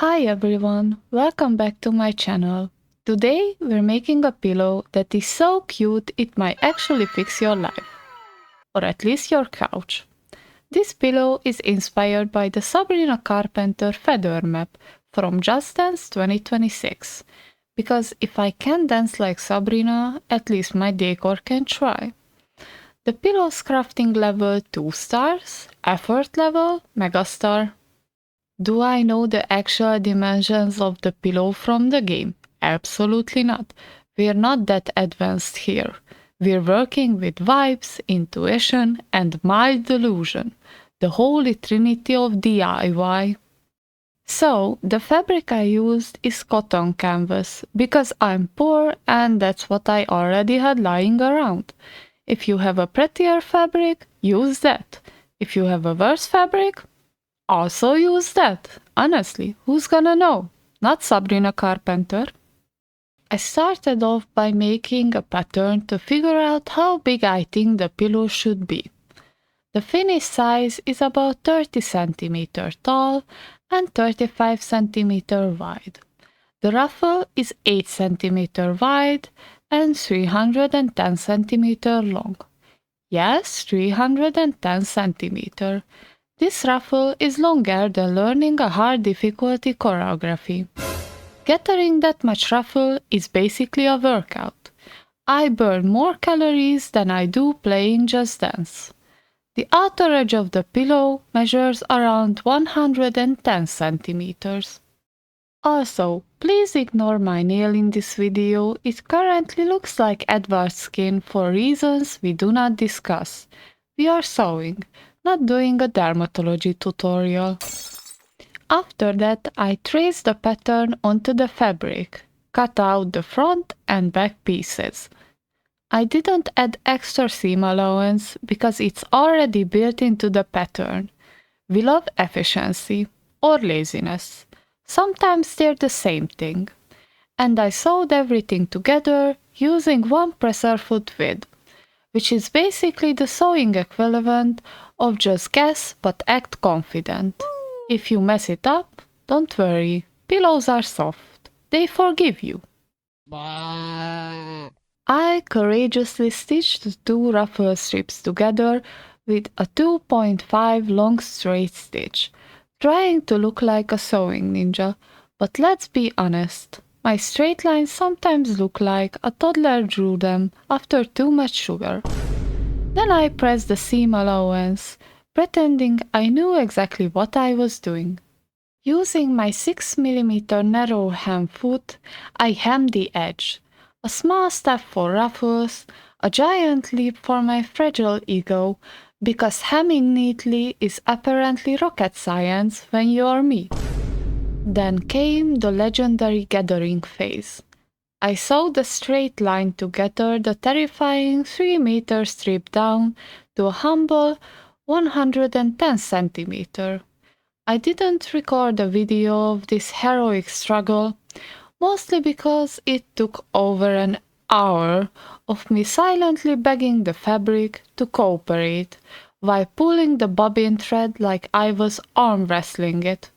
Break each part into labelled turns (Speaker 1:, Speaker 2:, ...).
Speaker 1: Hi everyone, welcome back to my channel. Today we're making a pillow that is so cute it might actually fix your life, or at least your couch. This pillow is inspired by the Sabrina Carpenter feather map from Just Dance 2026. Because if I can't dance like Sabrina, at least my decor can try. The pillow's crafting level 2 stars, effort level megastar. Do I know the actual dimensions of the pillow from the game? Absolutely not. We're not that advanced here. We're working with vibes, intuition, and mild delusion, the holy trinity of DIY. So, the fabric I used is cotton canvas, because I'm poor and that's what I already had lying around. If you have a prettier fabric, use that. If you have a worse fabric, also use that. Honestly, who's gonna know? Not Sabrina Carpenter. I started off by making a pattern to figure out how big I think the pillow should be. The finished size is about 30 cm tall and 35 cm wide. The ruffle is 8 cm wide and 310 cm long. Yes, 310 cm. This ruffle is longer than learning a hard difficulty choreography. Gathering that much ruffle is basically a workout. I burn more calories than I do playing Just Dance. The outer edge of the pillow measures around 110 centimeters. Also, please ignore my nail in this video, it currently looks like Edward's skin for reasons we do not discuss. We are sewing, not doing a dermatology tutorial. After that, I traced the pattern onto the fabric, cut out the front and back pieces. I didn't add extra seam allowance because it's already built into the pattern. We love efficiency or laziness. Sometimes they're the same thing. And I sewed everything together using one presser foot width, which is basically the sewing equivalent of just guess but act confident. If you mess it up, don't worry, pillows are soft. They forgive you. I courageously stitched the two ruffle strips together with a 2.5 long straight stitch, trying to look like a sewing ninja, but let's be honest, my straight lines sometimes look like a toddler drew them after too much sugar. Then I pressed the seam allowance, pretending I knew exactly what I was doing. Using my 6mm narrow hem foot, I hemmed the edge. A small step for ruffles, a giant leap for my fragile ego, because hemming neatly is apparently rocket science when you're me. Then came the legendary gathering phase. I sewed the straight line to gather the terrifying 3-meter strip down to a humble 110 cm. I didn't record a video of this heroic struggle, mostly because it took over an hour of me silently begging the fabric to cooperate while pulling the bobbin thread like I was arm wrestling it.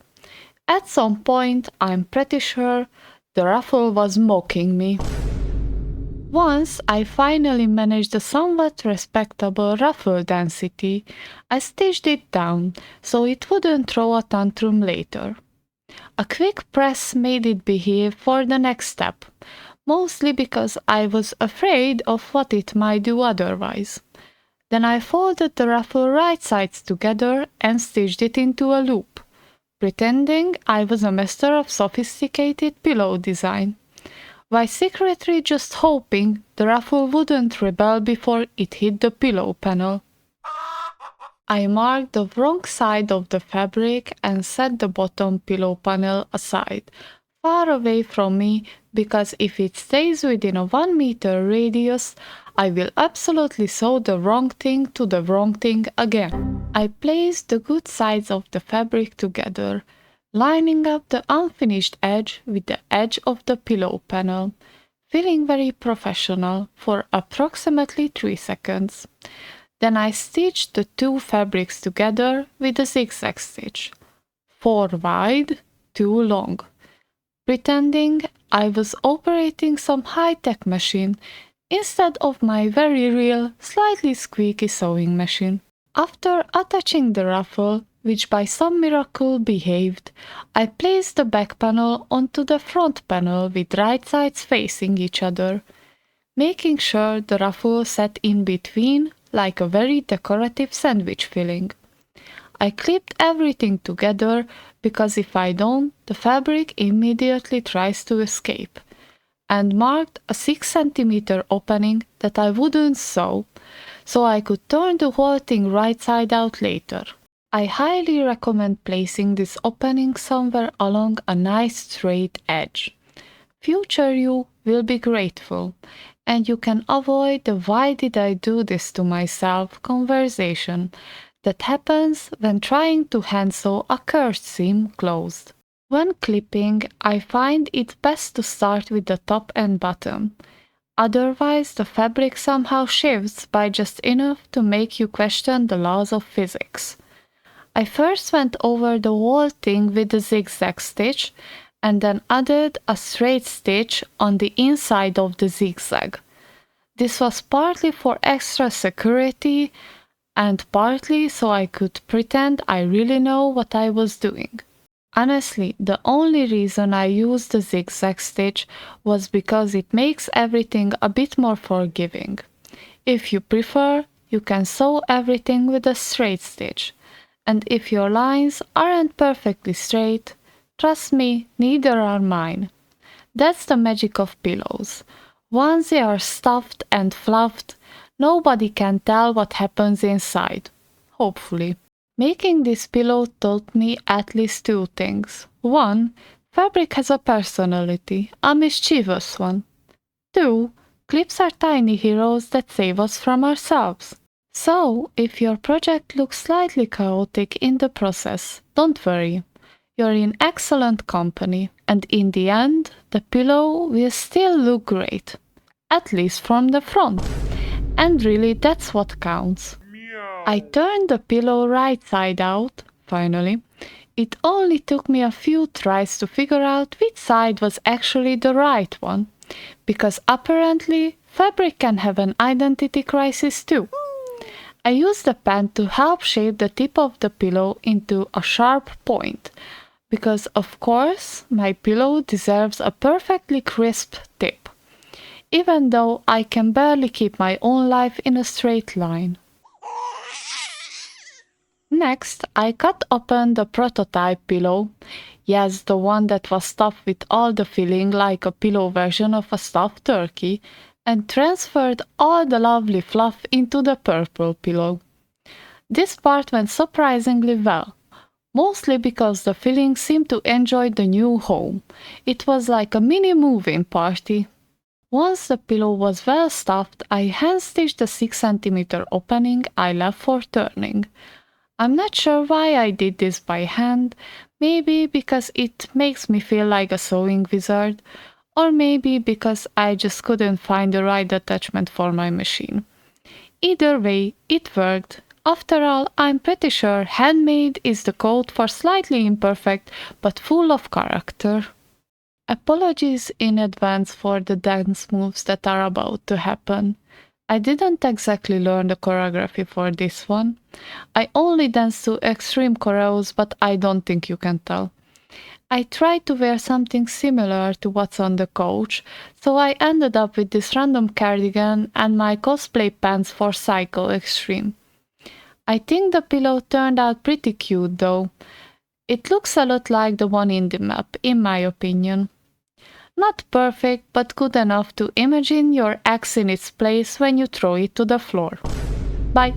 Speaker 1: At some point, I'm pretty sure the ruffle was mocking me. Once I finally managed a somewhat respectable ruffle density, I stitched it down so it wouldn't throw a tantrum later. A quick press made it behave for the next step, mostly because I was afraid of what it might do otherwise. Then I folded the ruffle right sides together and stitched it into a loop, pretending I was a master of sophisticated pillow design, while secretly just hoping the ruffle wouldn't rebel before it hit the pillow panel. I marked the wrong side of the fabric and set the bottom pillow panel aside, far away from me, because if it stays within a 1-meter radius, I will absolutely sew the wrong thing to the wrong thing again. I placed the good sides of the fabric together, lining up the unfinished edge with the edge of the pillow panel, feeling very professional for approximately 3 seconds. Then I stitched the two fabrics together with a zigzag stitch, 4 wide too long, pretending I was operating some high-tech machine instead of my very real, slightly squeaky sewing machine. After attaching the ruffle, which by some miracle behaved, I placed the back panel onto the front panel with right sides facing each other, making sure the ruffle sat in between like a very decorative sandwich filling. I clipped everything together because if I don't, the fabric immediately tries to escape, and marked a 6 cm opening that I wouldn't sew, so I could turn the whole thing right side out later. I highly recommend placing this opening somewhere along a nice straight edge. Future you will be grateful, and you can avoid the "why did I do this to myself" conversation that happens when trying to hand sew a cursed seam closed. When clipping, I find it best to start with the top and bottom. Otherwise, the fabric somehow shifts by just enough to make you question the laws of physics. I first went over the whole thing with a zigzag stitch and then added a straight stitch on the inside of the zigzag. This was partly for extra security and partly so I could pretend I really know what I was doing. Honestly, the only reason I used the zigzag stitch was because it makes everything a bit more forgiving. If you prefer, you can sew everything with a straight stitch, and if your lines aren't perfectly straight, trust me, neither are mine. That's the magic of pillows. Once they are stuffed and fluffed, nobody can tell what happens inside. Hopefully. Making this pillow taught me at least two things. 1. Fabric has a personality, a mischievous one. 2. Clips are tiny heroes that save us from ourselves. So, if your project looks slightly chaotic in the process, don't worry. You're in excellent company, and in the end, the pillow will still look great. At least from the front. And really, that's what counts. I turned the pillow right side out, finally. It only took me a few tries to figure out which side was actually the right one, because apparently fabric can have an identity crisis too. I used a pen to help shape the tip of the pillow into a sharp point, because of course my pillow deserves a perfectly crisp tip, even though I can barely keep my own life in a straight line. Next, I cut open the prototype pillow, yes, the one that was stuffed with all the filling like a pillow version of a stuffed turkey, and transferred all the lovely fluff into the purple pillow. This part went surprisingly well, mostly because the filling seemed to enjoy the new home. It was like a mini moving party. Once the pillow was well stuffed, I hand-stitched the 6 cm opening I left for turning. I'm not sure why I did this by hand, maybe because it makes me feel like a sewing wizard, or maybe because I just couldn't find the right attachment for my machine. Either way, it worked. After all, I'm pretty sure handmade is the code for slightly imperfect but full of character. Apologies in advance for the dance moves that are about to happen. I didn't exactly learn the choreography for this one. I only dance to extreme choreos, but I don't think you can tell. I tried to wear something similar to what's on the couch, so I ended up with this random cardigan and my cosplay pants for Psycho Extreme. I think the pillow turned out pretty cute though. It looks a lot like the one in the map, in my opinion. Not perfect, but good enough to imagine your ex in its place when you throw it to the floor. Bye!